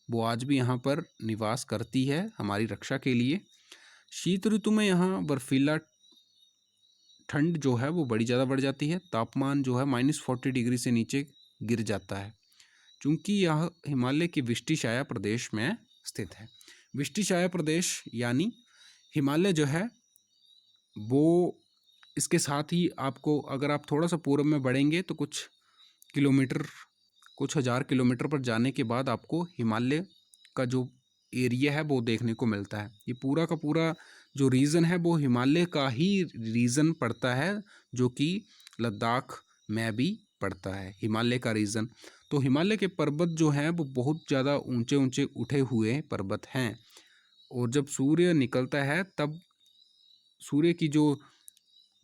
वो आज भी यहाँ पर निवास करती है हमारी रक्षा के लिए। शीत ऋतु में यहाँ बर्फीला ठंड जो है वो बड़ी ज़्यादा बढ़ जाती है। तापमान जो है -40 डिग्री से नीचे गिर जाता है, चूँकि यह हिमालय के विष्टिशाया प्रदेश में स्थित है। विष्टिशाया प्रदेश यानी हिमालय जो है वो, इसके साथ ही आपको अगर आप थोड़ा सा पूर्व में बढ़ेंगे तो कुछ हज़ार किलोमीटर पर जाने के बाद आपको हिमालय का जो एरिया है वो देखने को मिलता है। ये पूरा का पूरा जो रीजन है वो हिमालय का ही रीजन पड़ता है, जो कि लद्दाख में भी पड़ता है, हिमालय का रीजन। तो हिमालय के पर्वत जो हैं वो बहुत ज़्यादा ऊंचे ऊंचे उठे हुए पर्वत हैं, और जब सूर्य निकलता है तब सूर्य की जो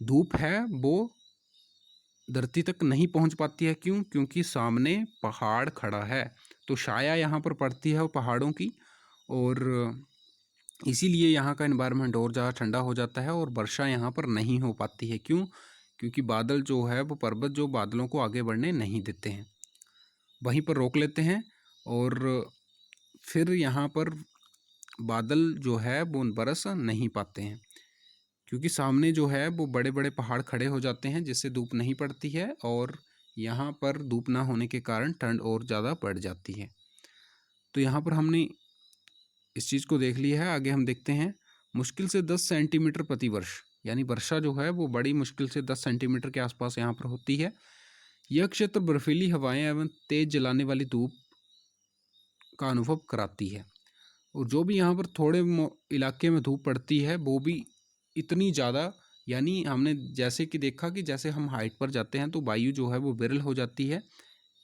धूप है वो धरती तक नहीं पहुंच पाती है। क्यों? क्योंकि सामने पहाड़ खड़ा है, तो छाया यहाँ पर पड़ती है वो पहाड़ों की, और इसीलिए यहाँ का एनवायरनमेंट और ज़्यादा ठंडा हो जाता है और वर्षा यहाँ पर नहीं हो पाती है। क्यों? क्योंकि बादल जो है वो पर्वत जो बादलों को आगे बढ़ने नहीं देते हैं, वहीं पर रोक लेते हैं, और फिर यहाँ पर बादल जो है वो बरस नहीं पाते हैं, क्योंकि सामने जो है वो बड़े बड़े पहाड़ खड़े हो जाते हैं, जिससे धूप नहीं पड़ती है, और यहाँ पर धूप ना होने के कारण ठंड और ज़्यादा बढ़ जाती है। तो यहाँ पर हमने इस चीज़ को देख लिया है। आगे हम देखते हैं, मुश्किल से 10 सेंटीमीटर प्रति वर्ष, यानी वर्षा जो है वो बड़ी मुश्किल से 10 सेंटीमीटर के आसपास यहाँ पर होती है। यह क्षेत्र बर्फीली हवाएं एवं तेज जलाने वाली धूप का अनुभव कराती है, और जो भी यहाँ पर थोड़े इलाके में धूप पड़ती है वो भी इतनी ज़्यादा, यानी हमने जैसे कि देखा कि जैसे हम हाइट पर जाते हैं तो वायु जो है वो विरल हो जाती है,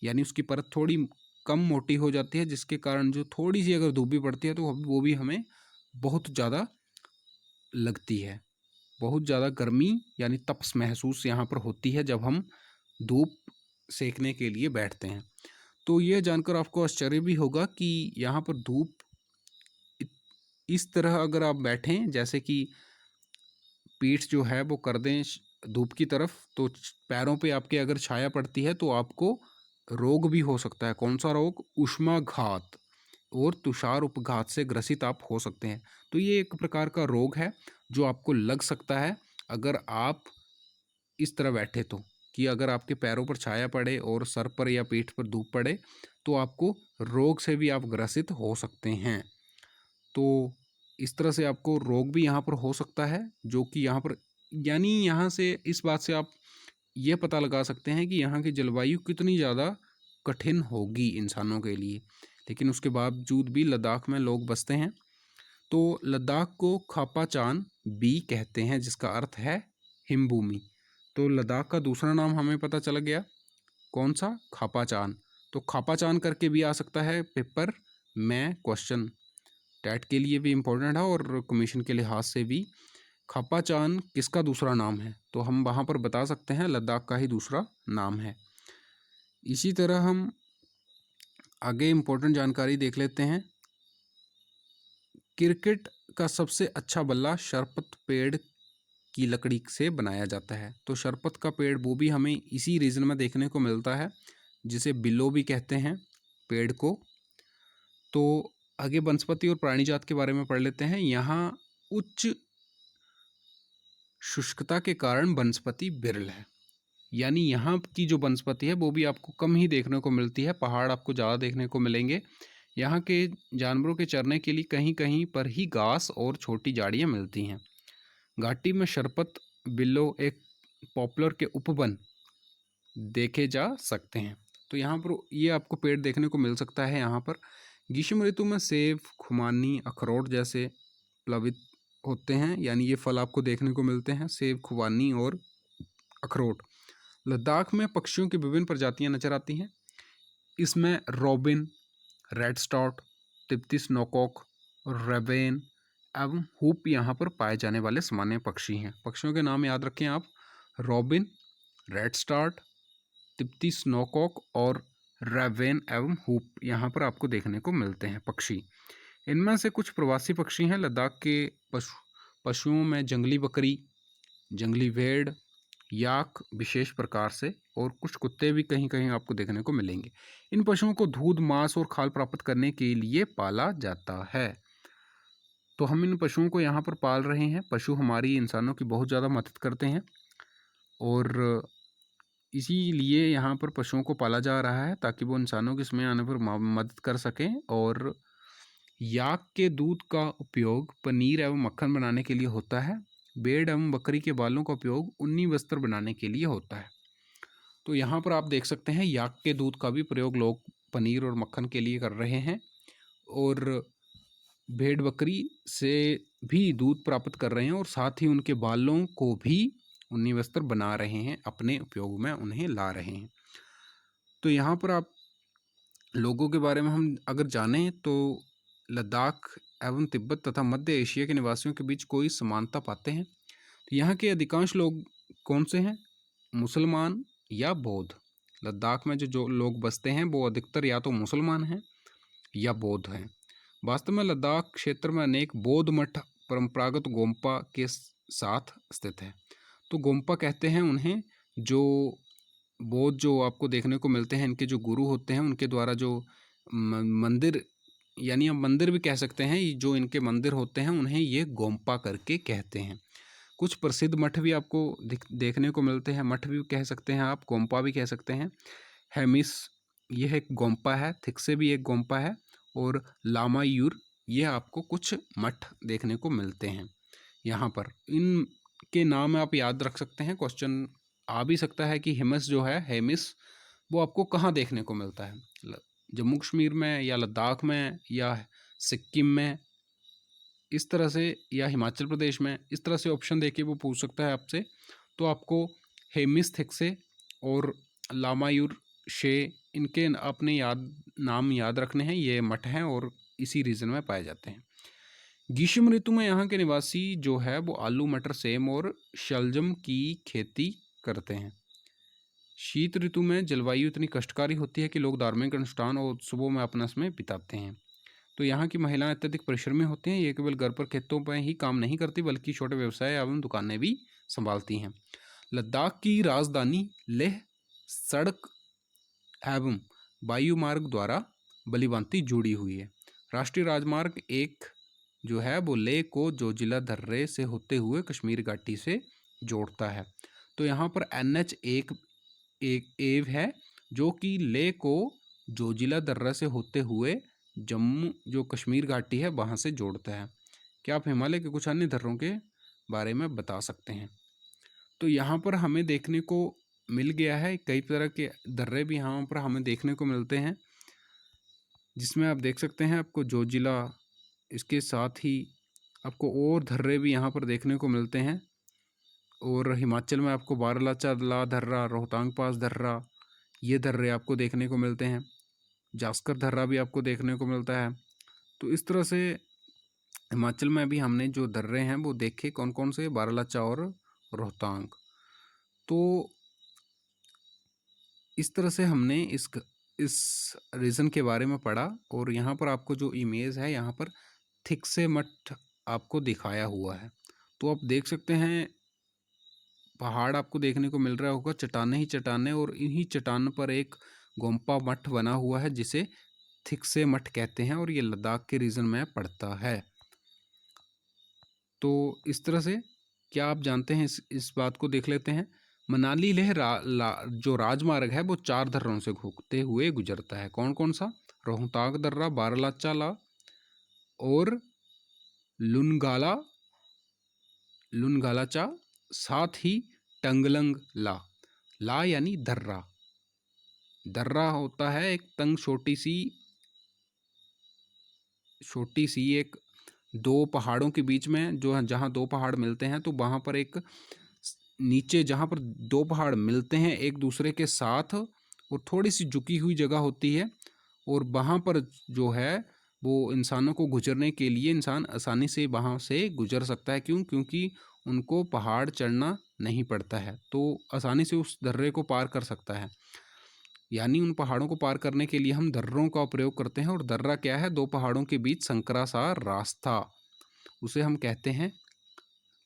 यानी उसकी परत थोड़ी कम मोटी हो जाती है, जिसके कारण जो थोड़ी सी अगर धूप भी पड़ती है तो वो भी हमें बहुत ज़्यादा लगती है। बहुत ज़्यादा गर्मी यानी तपश महसूस यहाँ पर होती है जब हम धूप सेकने के लिए बैठते हैं। तो यह जानकर आपको आश्चर्य भी होगा कि यहाँ पर धूप इस तरह अगर आप बैठें जैसे कि पीठ जो है वो कर दें धूप की तरफ, तो पैरों पे आपके अगर छाया पड़ती है तो आपको रोग भी हो सकता है। कौन सा रोग? ऊष्माघात और तुषार उपघात से ग्रसित आप हो सकते हैं। तो ये एक प्रकार का रोग है जो आपको लग सकता है अगर आप इस तरह बैठे, तो कि अगर आपके पैरों पर छाया पड़े और सर पर या पीठ पर धूप पड़े तो आपको रोग से भी आप ग्रसित हो सकते हैं। तो इस तरह से आपको रोग भी यहाँ पर हो सकता है, जो कि यहाँ पर, यानी यहाँ से इस बात से आप ये पता लगा सकते हैं कि यहाँ की जलवायु कितनी ज़्यादा कठिन होगी इंसानों के लिए, लेकिन उसके बावजूद भी लद्दाख में लोग बसते हैं। तो लद्दाख को खापाचान भी कहते हैं, जिसका अर्थ है हिमभूमि। तो लद्दाख का दूसरा नाम हमें पता चल गया, कौन सा? खापाचान। तो खापाचान करके भी आ सकता है पेपर में क्वेश्चन, टैट के लिए भी इम्पोर्टेंट है और कमीशन के लिहाज से भी खापाचान किसका दूसरा नाम है? तो हम वहाँ पर बता सकते हैं लद्दाख का ही दूसरा नाम है। इसी तरह हम आगे इम्पोर्टेंट जानकारी देख लेते हैं। क्रिकेट का सबसे अच्छा बल्ला शरपत पेड़ की लकड़ी से बनाया जाता है। तो शरपत का पेड़ वो भी हमें इसी रीजन में देखने को मिलता है, जिसे बिल्लो भी कहते हैं पेड़ को। तो आगे वनस्पति और प्राणी जात के बारे में पढ़ लेते हैं। यहाँ उच्च शुष्कता के कारण वनस्पति विरल है, यानी यहाँ की जो वनस्पति है वो भी आपको कम ही देखने को मिलती है। पहाड़ आपको ज़्यादा देखने को मिलेंगे। यहाँ के जानवरों के चरने के लिए कहीं कहीं पर ही घास और छोटी झाड़ियाँ मिलती हैं। घाटी में शरपत, बिल्लो एक पॉपुलर के उपवन देखे जा सकते हैं। तो यहाँ पर ये आपको पेड़ देखने को मिल सकता है। यहाँ पर ग्रीष्म ऋतु में सेब, खुमानी, अखरोट जैसे प्लवित होते हैं, यानी ये फल आपको देखने को मिलते हैं, सेब, खुबानी और अखरोट। लद्दाख में पक्षियों की विभिन्न प्रजातियां नजर आती हैं। इसमें रॉबिन, रेड स्टॉट, तिब्बती स्नोकॉक, रेवेन एवं हुप यहाँ पर पाए जाने वाले सामान्य पक्षी हैं। पक्षियों के नाम याद रखें आप, रॉबिन, रेड स्टार्ट, तिब्बती स्नोकॉक और रेवेन एवं हुप यहाँ पर आपको देखने को मिलते हैं पक्षी। इनमें से कुछ प्रवासी पक्षी हैं। लद्दाख के पशुओं में जंगली बकरी, जंगली भेड़, याक विशेष प्रकार से, और कुछ कुत्ते भी कहीं कहीं आपको देखने को मिलेंगे। इन पशुओं को दूध, मांस और खाल प्राप्त करने के लिए पाला जाता है। तो हम इन पशुओं को यहाँ पर पाल रहे हैं। पशु हमारी इंसानों की बहुत ज़्यादा मदद करते हैं और इसीलिए यहाँ पर पशुओं को पाला जा रहा है ताकि वो इंसानों के समय आने पर मदद कर सकें। और याक के दूध का उपयोग पनीर एवं मक्खन बनाने के लिए होता है। भेड़ एवं बकरी के बालों का उपयोग ऊनी वस्त्र बनाने के लिए होता है। तो यहाँ पर आप देख सकते हैं याक के दूध का भी प्रयोग लोग पनीर और मक्खन के लिए कर रहे हैं, और भेड़ बकरी से भी दूध प्राप्त कर रहे हैं, और साथ ही उनके बालों को भी ऊनी वस्त्र बना रहे हैं, अपने उपयोग में उन्हें ला रहे हैं। तो यहाँ पर आप लोगों के बारे में हम अगर जानें तो लद्दाख एवं तिब्बत तथा मध्य एशिया के निवासियों के बीच कोई समानता पाते हैं। तो यहाँ के अधिकांश लोग कौन से हैं? मुसलमान या बौद्ध। लद्दाख में जो लोग बसते हैं वो अधिकतर या तो मुसलमान हैं या बौद्ध हैं। वास्तव में लद्दाख क्षेत्र में अनेक बौद्ध मठ परंपरागत गोम्पा के साथ स्थित है। तो गोम्पा कहते हैं उन्हें, जो बौद्ध जो आपको देखने को मिलते हैं, इनके जो गुरु होते हैं उनके द्वारा जो मंदिर, यानी हम मंदिर भी कह सकते हैं, जो इनके मंदिर होते हैं उन्हें ये गोम्पा करके कहते हैं। कुछ प्रसिद्ध मठ भी आपको देखने को मिलते हैं। मठ भी कह सकते हैं आप, गोम्पा भी कह सकते हैं। हेमिस यह एक गोम्पा है, थिक्से भी एक गोम्पा है, और लामायूर यह आपको कुछ मठ देखने को मिलते हैं। यहाँ पर इनके नाम आप याद रख सकते हैं। क्वेश्चन आ भी सकता है कि हेमिस जो है, हेमिस वो आपको कहाँ देखने को मिलता है? जम्मू कश्मीर में या लद्दाख में या सिक्किम में, इस तरह से, या हिमाचल प्रदेश में, इस तरह से ऑप्शन देके वो पूछ सकता है आपसे। तो आपको हेमिस थिक्से और लामायूर शे, इनके अपने नाम याद रखने हैं। ये मठ हैं और इसी रीजन में पाए जाते हैं। ग्रीष्म ऋतु में यहाँ के निवासी जो है वो आलू, मटर, सेम और शलजम की खेती करते हैं। शीत ऋतु में जलवायु इतनी कष्टकारी होती है कि लोग धार्मिक अनुष्ठान और उत्सवों में अपना समय बिताते हैं। तो यहाँ की महिलाएं अत्यधिक परिश्रमी होती हैं। ये केवल घर पर खेतों पर ही काम नहीं करती बल्कि छोटे व्यवसाय एवं दुकानें भी संभालती हैं। लद्दाख की राजधानी लेह सड़क एवं वायु मार्ग द्वारा भलीभांति जुड़ी हुई है। राष्ट्रीय राजमार्ग 1 जो है वो लेह को जोजिला दर्रे से होते हुए कश्मीर घाटी से जोड़ता है। तो यहाँ पर NH एक एव है जो कि लेह को जोजिला दर्रा से होते हुए जम्मू जो कश्मीर घाटी है वहाँ से जोड़ता है। क्या आप हिमालय के कुछ अन्य दर्रों के बारे में बता सकते हैं? तो यहाँ पर हमें देखने को मिल गया है कई तरह के दर्रे भी यहाँ पर हमें देखने को मिलते हैं, जिसमें आप देख सकते हैं आपको जोजिला, इसके साथ ही आपको और दर्रे भी यहाँ पर देखने को मिलते हैं। और हिमाचल में आपको बारालाचा दर्रा, रोहतांग पास दर्रा, ये दर्रे आपको देखने को मिलते हैं। जास्कर दर्रा भी आपको देखने को मिलता है। तो इस तरह से हिमाचल में भी हमने जो दर्रे हैं वो देखे, कौन कौन से, बारालाचा और रोहतांग। तो इस तरह से हमने इस रीजन के बारे में पढ़ा। और यहाँ पर आपको जो इमेज है, यहाँ पर थिक से मठ आपको दिखाया हुआ है। तो आप देख सकते हैं पहाड़ आपको देखने को मिल रहा होगा, चट्टानें ही चट्टानें, और इन्हीं चट्टान पर एक गोम्पा मठ बना हुआ है जिसे थिक से मठ कहते हैं, और ये लद्दाख के रीजन में पड़ता है। तो इस तरह से क्या आप जानते हैं, इस बात को देख लेते हैं। मनाली लेह जो राजमार्ग है वो 4 दर्रों से होते हुए गुजरता है। कौन कौन सा? रोहतांग दर्रा, बारालाचा ला और लुनगालाचा, साथ ही टंगलंग ला यानी दर्रा। दर्रा होता है एक तंग छोटी सी एक दो पहाड़ों के बीच में, जो है जहाँ दो पहाड़ मिलते हैं, तो वहाँ पर एक नीचे जहाँ पर दो पहाड़ मिलते हैं एक दूसरे के साथ, और थोड़ी सी झुकी हुई जगह होती है, और वहाँ पर जो है वो इंसानों को गुजरने के लिए इंसान आसानी से वहाँ से गुजर सकता है। क्यों? क्योंकि उनको पहाड़ चढ़ना नहीं पड़ता है, तो आसानी से उस दर्रे को पार कर सकता है। यानी उन पहाड़ों को पार करने के लिए हम दर्रों का प्रयोग करते हैं। और दर्रा क्या है? दो पहाड़ों के बीच संकरा सा रास्ता, उसे हम कहते हैं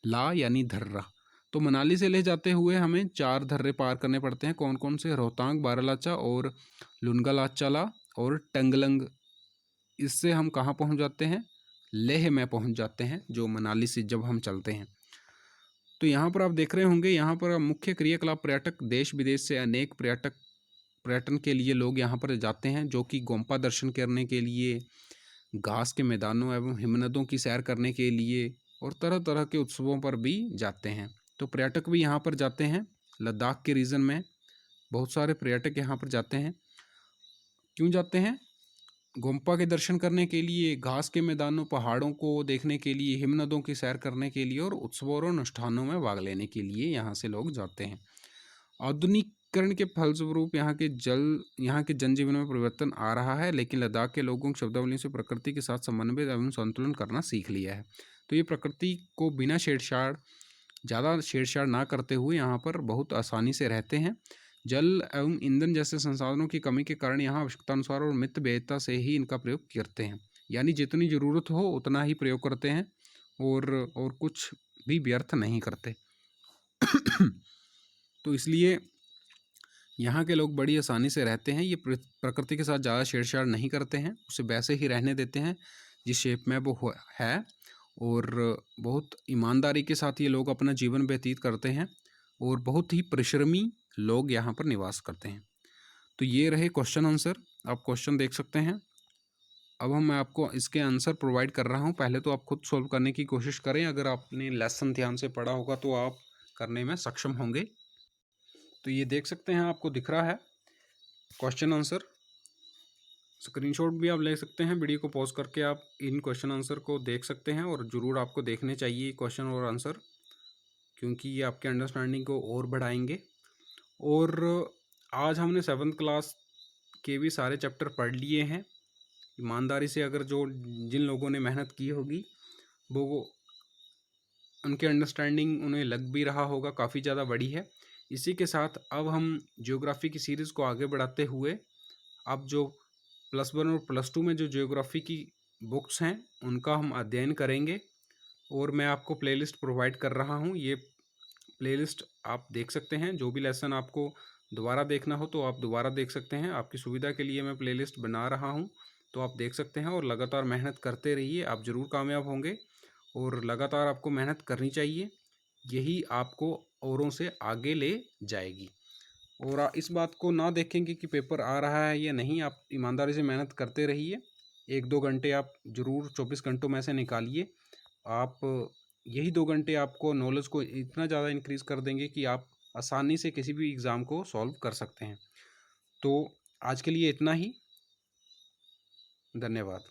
ला यानी दर्रा। तो मनाली से ले जाते हुए हमें 4 दर्रे पार करने पड़ते हैं। कौन कौन से? रोहतांग, बारालाचा और लुनगालाचा ला और टंगलंग। इससे हम कहाँ पहुँच जाते हैं? लेह में पहुँच जाते हैं, जो मनाली से जब हम चलते हैं। तो यहाँ पर आप देख रहे होंगे, यहाँ पर मुख्य क्रियाकलाप पर्यटक देश विदेश से अनेक पर्यटन के लिए लोग यहाँ पर जाते हैं, जो कि गोम्पा दर्शन करने के लिए, घास के मैदानों एवं हिमनदों की सैर करने के लिए, और तरह तरह के उत्सवों पर भी जाते हैं। तो पर्यटक भी यहाँ पर जाते हैं। लद्दाख के रीजन में बहुत सारे पर्यटक यहाँ पर जाते हैं। क्यों जाते हैं? गोम्पा के दर्शन करने के लिए, घास के मैदानों, पहाड़ों को देखने के लिए, हिमनदों की सैर करने के लिए, और उत्सवों और अनुष्ठानों में भाग लेने के लिए यहाँ से लोग जाते हैं। आधुनिकीकरण के फलस्वरूप यहाँ के जनजीवन में परिवर्तन आ रहा है, लेकिन लद्दाख के लोगों की शब्दावली से प्रकृति के साथ समन्वय एवं संतुलन करना सीख लिया है। तो ये प्रकृति को बिना ज़्यादा छेड़छाड़ ना करते हुए यहाँ पर बहुत आसानी से रहते हैं। जल एवं ईंधन जैसे संसाधनों की कमी के कारण यहाँ आवश्यकतानुसार और मितव्ययिता से ही इनका प्रयोग करते हैं। यानी जितनी ज़रूरत हो उतना ही प्रयोग करते हैं, और कुछ भी व्यर्थ नहीं करते। तो इसलिए यहाँ के लोग बड़ी आसानी से रहते हैं। ये प्रकृति के साथ ज़्यादा छेड़छाड़ नहीं करते हैं, उसे वैसे ही रहने देते हैं जिस शेप में वो है, और बहुत ईमानदारी के साथ ये लोग अपना जीवन व्यतीत करते हैं, और बहुत ही परिश्रमी लोग यहाँ पर निवास करते हैं। तो ये रहे क्वेश्चन आंसर, आप क्वेश्चन देख सकते हैं। अब मैं आपको इसके आंसर प्रोवाइड कर रहा हूँ। पहले तो आप खुद सॉल्व करने की कोशिश करें। अगर आपने लेसन ध्यान से पढ़ा होगा तो आप करने में सक्षम होंगे। तो ये देख सकते हैं, आपको दिख रहा है क्वेश्चन आंसर। स्क्रीनशॉट भी आप ले सकते हैं। वीडियो को पॉज करके आप इन क्वेश्चन आंसर को देख सकते हैं, और ज़रूर आपको देखने चाहिए क्वेश्चन और आंसर, क्योंकि ये आपके अंडरस्टैंडिंग को और बढ़ाएंगे। और आज हमने 7th क्लास के भी सारे चैप्टर पढ़ लिए हैं। ईमानदारी से अगर जिन लोगों ने मेहनत की होगी वो उनके अंडरस्टैंडिंग उन्हें लग भी रहा होगा, काफ़ी ज़्यादा बड़ी है। इसी के साथ अब हम ज्योग्राफी की सीरीज़ को आगे बढ़ाते हुए अब जो +1 और +2 में जो ज्योग्राफी की बुक्स हैं उनका हम अध्ययन करेंगे, और मैं आपको प्लेलिस्ट प्रोवाइड कर रहा हूँ। ये प्लेलिस्ट आप देख सकते हैं। जो भी लेसन आपको दोबारा देखना हो तो आप दोबारा देख सकते हैं। आपकी सुविधा के लिए मैं प्लेलिस्ट बना रहा हूँ, तो आप देख सकते हैं। और लगातार मेहनत करते रहिए, आप ज़रूर कामयाब होंगे। और लगातार आपको मेहनत करनी चाहिए, यही आपको औरों से आगे ले जाएगी। और इस बात को ना देखेंगे कि पेपर आ रहा है या नहीं, आप ईमानदारी से मेहनत करते रहिए। 1-2 घंटे आप ज़रूर 24 घंटों में से निकालिए। आप यही 2 घंटे आपको नॉलेज को इतना ज़्यादा इंक्रीज़ कर देंगे कि आप आसानी से किसी भी एग्ज़ाम को सॉल्व कर सकते हैं। तो आज के लिए इतना ही। धन्यवाद।